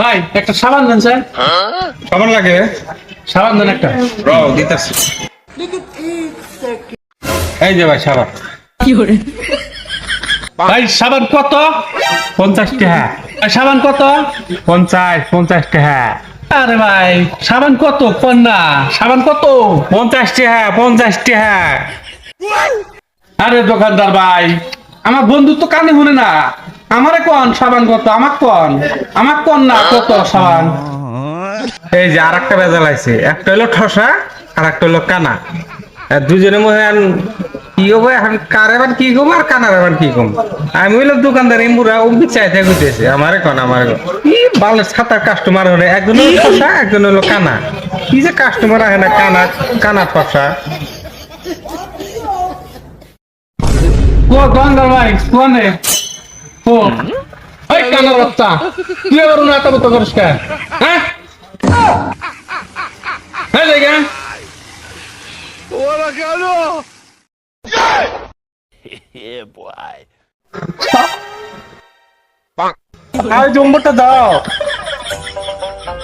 ভাই একটা সাবান দেন স্যার। সাবান লাগে? সাবান দেন একটা। দিতেছি। এই যে ভাই সাবান। ভাই সাবান কত? 50 টাকা। ভাই সাবান কত? 50 টাকা। আরে ভাই সাবান কত কোন না, সাবান কত? 50 টাকা, 50 টাকা। আরে দোকানদার ভাই, আমার বন্ধু তো কানে শুনে না, আমারে কোন সাবান কত, আমাক কোন না কত সাবান। এই যে আরেকটা ভেজাল আছে, একটা হলো ঠসা আর একটা হলো কানা। আর দুজনের মধ্যে কি হবে এখন, কার এবার কি কম আর কানার এবার কি কম। আমি হইলো দোকানদার ইমুরা অব্দি চাইতে গুতেছে আমারে কোন কি বালের ছাতার কাস্টমার হলে একজন হলো ঠসা একজন হলো কানা। কি যে কাস্টমার আহে না, কানা কানা ঠসা। ও দোকানদার ভাই কোনে ও ওই কানার বাচ্চা, তুই আবার না এত তো করিস কেন? হ্যাঁ হ্যাঁ জায়গা জম্বুরটা দাও।